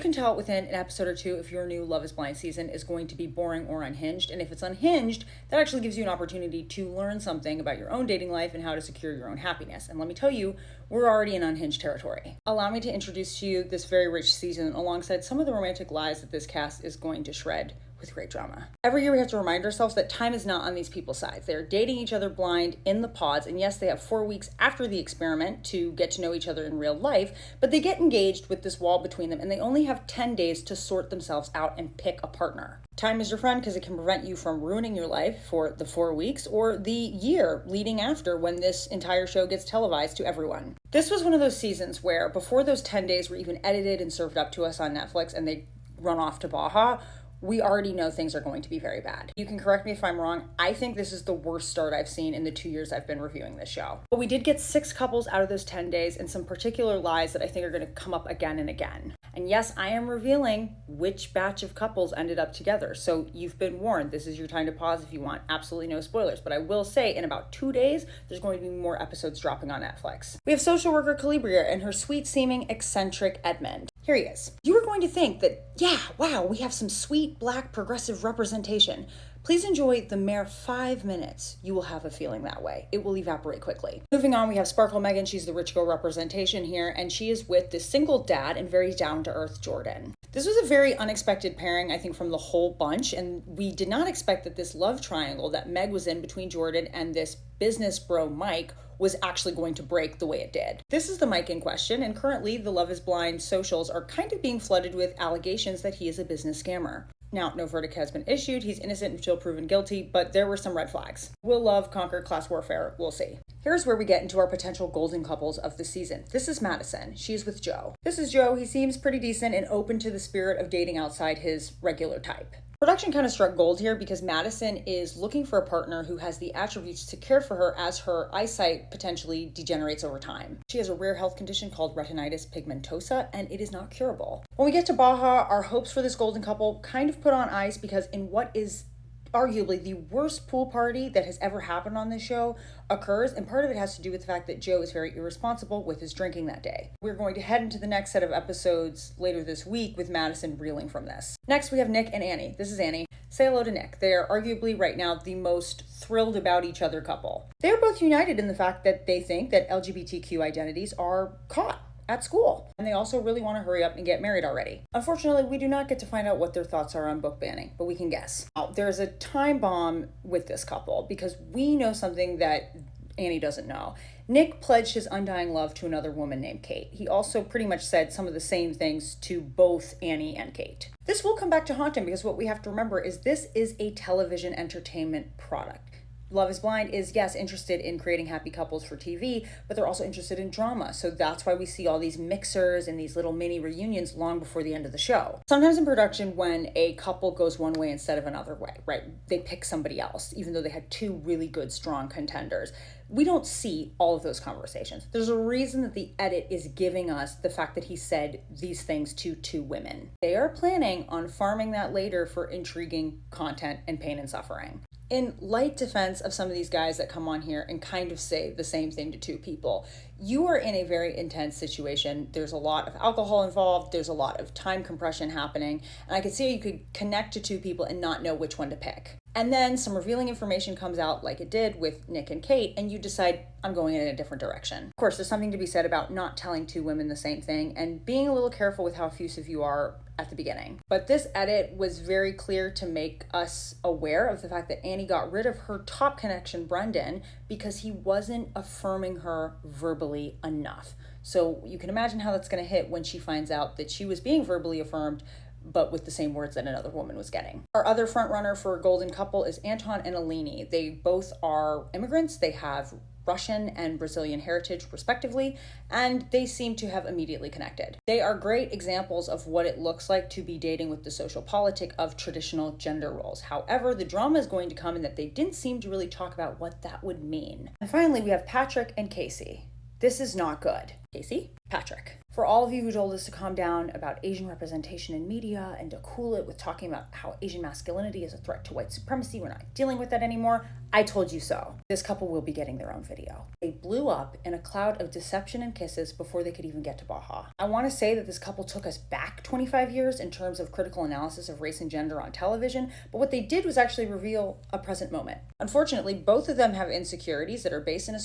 You can tell within an episode or two if your new Love is Blind season is going to be boring or unhinged. And if it's unhinged, that actually gives you an opportunity to learn something about your own dating life and how to secure your own happiness. And let me tell you, we're already in unhinged territory. Allow me to introduce to you this very rich season alongside some of the romantic lies that this cast is going to shred with great drama. Every year we have to remind ourselves that time is not on these people's sides. They're dating each other blind in the pods, and yes, they have 4 weeks after the experiment to get to know each other in real life, but they get engaged with this wall between them, and they only have 10 days to sort themselves out and pick a partner. Time is your friend because it can prevent you from ruining your life for the 4 weeks or the year leading after when this entire show gets televised to everyone. This was one of those seasons where before those 10 days were even edited and served up to us on Netflix and they run off to Baja, we already know things are going to be very bad. You can correct me if I'm wrong. I think this is the worst start I've seen in the 2 years I've been reviewing this show. But we did get 6 couples out of those 10 days and some particular lies that I think are going to come up again and again. And yes, I am revealing which batch of couples ended up together. So you've been warned. This is your time to pause if you want. Absolutely no spoilers. But I will say in about 2 days, there's going to be more episodes dropping on Netflix. We have social worker Calibria and her sweet-seeming eccentric Edmund. Here he is. You were going to think that, yeah, wow, we have some sweet black progressive representation. Please enjoy the mere 5 minutes. You will have a feeling that way. It will evaporate quickly. Moving on, we have Sparkle Megan. She's the rich girl representation here, and she is with this single dad and very down-to-earth Jordan. This was a very unexpected pairing, I think, from the whole bunch, and we did not expect that this love triangle that Meg was in between Jordan and this business bro Mike was actually going to break the way it did. This is the Mike in question, and currently the Love is Blind socials are kind of being flooded with allegations that he is a business scammer. Now, no verdict has been issued. He's innocent until proven guilty, but there were some red flags. Will love conquer class warfare? We'll see. Here's where we get into our potential golden couples of the season. This is Madison. She's with Joe. This is Joe. He seems pretty decent and open to the spirit of dating outside his regular type. Production kind of struck gold here because Madison is looking for a partner who has the attributes to care for her as her eyesight potentially degenerates over time. She has a rare health condition called retinitis pigmentosa, and it is not curable. When we get to Baja, our hopes for this golden couple kind of put on ice because in what is arguably the worst pool party that has ever happened on this show occurs, and part of it has to do with the fact that Joe is very irresponsible with his drinking that day. We're going to head into the next set of episodes later this week with Madison reeling from this. Next, we have Nick and Annie. This is Annie. Say hello to Nick. They are arguably right now the most thrilled about each other couple. They are both united in the fact that they think that LGBTQ identities are caught at school. And they also really want to hurry up and get married already. Unfortunately, we do not get to find out what their thoughts are on book banning, but we can guess. Now, there's a time bomb with this couple because we know something that Annie doesn't know. Nick pledged his undying love to another woman named Kate. He also pretty much said some of the same things to both Annie and Kate. This will come back to haunt him because what we have to remember is this is a television entertainment product. Love is Blind is, yes, interested in creating happy couples for TV, but they're also interested in drama. So that's why we see all these mixers and these little mini reunions long before the end of the show. Sometimes in production, when a couple goes one way instead of another way, right? They pick somebody else, even though they had 2 really good, strong contenders. We don't see all of those conversations. There's a reason that the edit is giving us the fact that he said these things to 2 women. They are planning on farming that later for intriguing content and pain and suffering. In light defense of some of these guys that come on here and kind of say the same thing to 2 people, you are in a very intense situation. There's a lot of alcohol involved. There's a lot of time compression happening. And I could see how you could connect to 2 people and not know which one to pick. And then some revealing information comes out like it did with Nick and Kate, and you decide, I'm going in a different direction. Of course, there's something to be said about not telling 2 women the same thing and being a little careful with how effusive you are at the beginning. But this edit was very clear to make us aware of the fact that Annie got rid of her top connection, Brendan, because he wasn't affirming her verbally enough. So you can imagine how that's going to hit when she finds out that she was being verbally affirmed, but with the same words that another woman was getting. Our other front runner for a golden couple is Anton and Elinie. They both are immigrants. They have Russian and Brazilian heritage, respectively, and they seem to have immediately connected. They are great examples of what it looks like to be dating with the social politic of traditional gender roles. However, the drama is going to come in that they didn't seem to really talk about what that would mean. And finally, we have Patrick and Casey. This is not good. Casey? Patrick. For all of you who told us to calm down about Asian representation in media and to cool it with talking about how Asian masculinity is a threat to white supremacy, we're not dealing with that anymore, I told you so. This couple will be getting their own video. They blew up in a cloud of deception and kisses before they could even get to Baja. I want to say that this couple took us back 25 years in terms of critical analysis of race and gender on television, but what they did was actually reveal a present moment. Unfortunately, both of them have insecurities that are based in a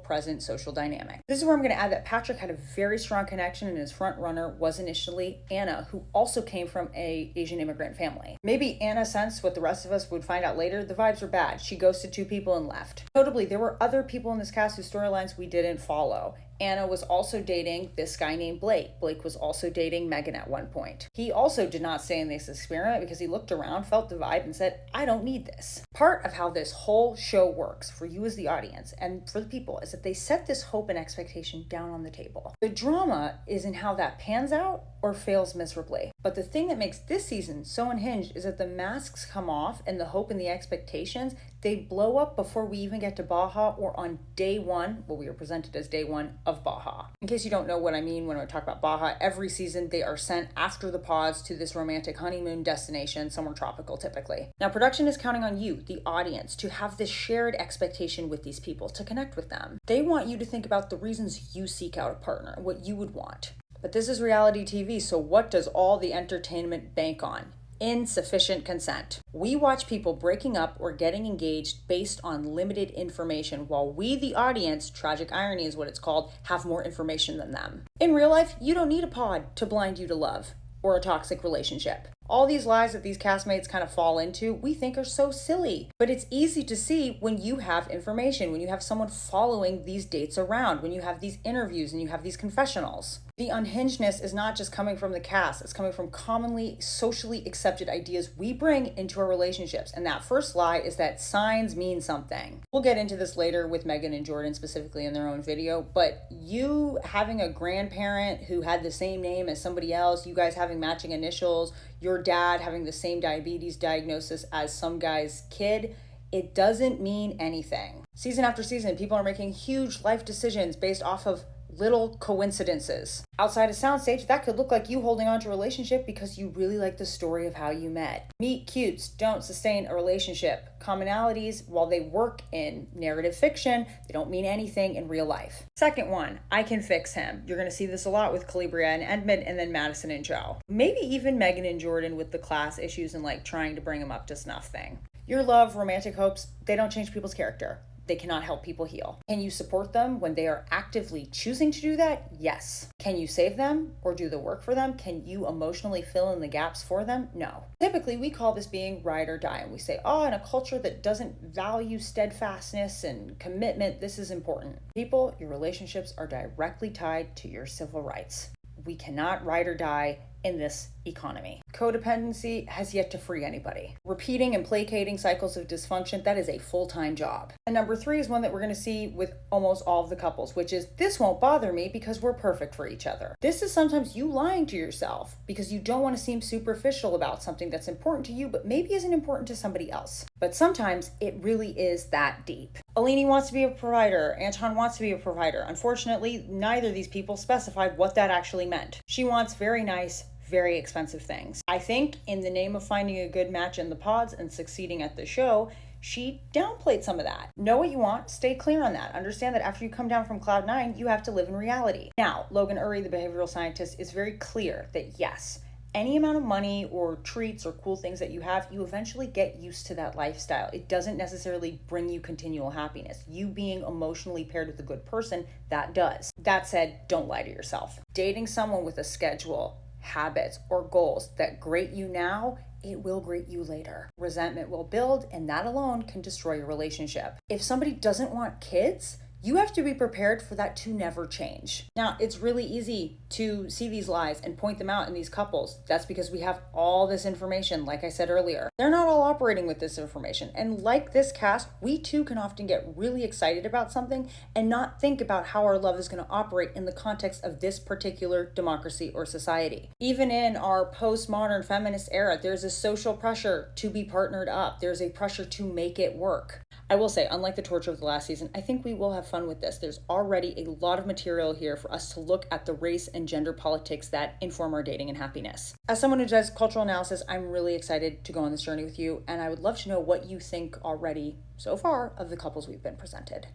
present social dynamic. This is where I'm going to add that Patrick had a very strong connection, and his front runner was initially Anna, who also came from an Asian immigrant family. Maybe Anna sensed what the rest of us would find out later. The vibes were bad. She ghosted 2 people and left. Notably, there were other people in this cast whose storylines we didn't follow. Anna was also dating this guy named Blake. Blake was also dating Megan at one point. He also did not stay in this experiment because he looked around, felt the vibe, and said, I don't need this. Part of how this whole show works for you as the audience and for the people is that they set this hope and expectation down on the table. The drama is in how that pans out or fails miserably. But the thing that makes this season so unhinged is that the masks come off and the hope and the expectations, they blow up before we even get to Baja or on day 1, what we are presented as day 1 of Baja. In case you don't know what I mean when I talk about Baja, every season they are sent after the pause to this romantic honeymoon destination, somewhere tropical typically. Now, production is counting on you, the audience, to have this shared expectation with these people, to connect with them. They want you to think about the reasons you seek out a partner, what you would want. But this is reality TV, so what does all the entertainment bank on? Insufficient consent. We watch people breaking up or getting engaged based on limited information, while we, the audience, tragic irony is what it's called, have more information than them. In real life, you don't need a pod to blind you to love or a toxic relationship. All these lies that these castmates kind of fall into, we think are so silly. But it's easy to see when you have information, when you have someone following these dates around, when you have these interviews and you have these confessionals. The unhingedness is not just coming from the cast, it's coming from commonly socially accepted ideas we bring into our relationships. And that first lie is that signs mean something. We'll get into this later with Megan and Jordan specifically in their own video, but you having a grandparent who had the same name as somebody else, you guys having matching initials, your dad having the same diabetes diagnosis as some guy's kid, it doesn't mean anything. Season after season, people are making huge life decisions based off of little coincidences. Outside a soundstage, that could look like you holding on to a relationship because you really like the story of how you met. Meet cutes don't sustain a relationship. Commonalities, while they work in narrative fiction, they don't mean anything in real life. Second one, I can fix him. You're going to see this a lot with Calibria and Edmund, and then Madison and Joe. Maybe even Megan and Jordan with the class issues and like trying to bring them up to snuff thing. Your love, romantic hopes, they don't change people's character. They cannot help people heal. Can you support them when they are actively choosing to do that? Yes. Can you save them or do the work for them? Can you emotionally fill in the gaps for them? No. Typically, we call this being ride or die, and we say, in a culture that doesn't value steadfastness and commitment, this is important. People, your relationships are directly tied to your civil rights. We cannot ride or die in this economy. Codependency has yet to free anybody. Repeating and placating cycles of dysfunction, that is a full-time job. And number 3 is one that we're going to see with almost all of the couples, which is this won't bother me because we're perfect for each other. This is sometimes you lying to yourself because you don't want to seem superficial about something that's important to you, but maybe isn't important to somebody else. But sometimes it really is that deep. Elinie wants to be a provider. Anton wants to be a provider. Unfortunately, neither of these people specified what that actually meant. She wants very nice, very expensive things. I think in the name of finding a good match in the pods and succeeding at the show, she downplayed some of that. Know what you want, stay clear on that. Understand that after you come down from cloud 9, you have to live in reality. Now, Logan Uri, the behavioral scientist, is very clear that yes, any amount of money or treats or cool things that you have, you eventually get used to that lifestyle. It doesn't necessarily bring you continual happiness. You being emotionally paired with a good person, that does. That said, don't lie to yourself. Dating someone with a schedule, habits, or goals that grate you now, it will grate you later. Resentment will build, and that alone can destroy your relationship. If somebody doesn't want kids, you have to be prepared for that to never change. Now, it's really easy to see these lies and point them out in these couples. That's because we have all this information, like I said earlier. They're not all operating with this information. And like this cast, we too can often get really excited about something and not think about how our love is going to operate in the context of this particular democracy or society. Even in our postmodern feminist era, there's a social pressure to be partnered up. There's a pressure to make it work. I will say, unlike the torture of the last season, I think we will have fun with this. There's already a lot of material here for us to look at the race and gender politics that inform our dating and happiness. As someone who does cultural analysis, I'm really excited to go on this journey with you, and I would love to know what you think already so far of the couples we've been presented.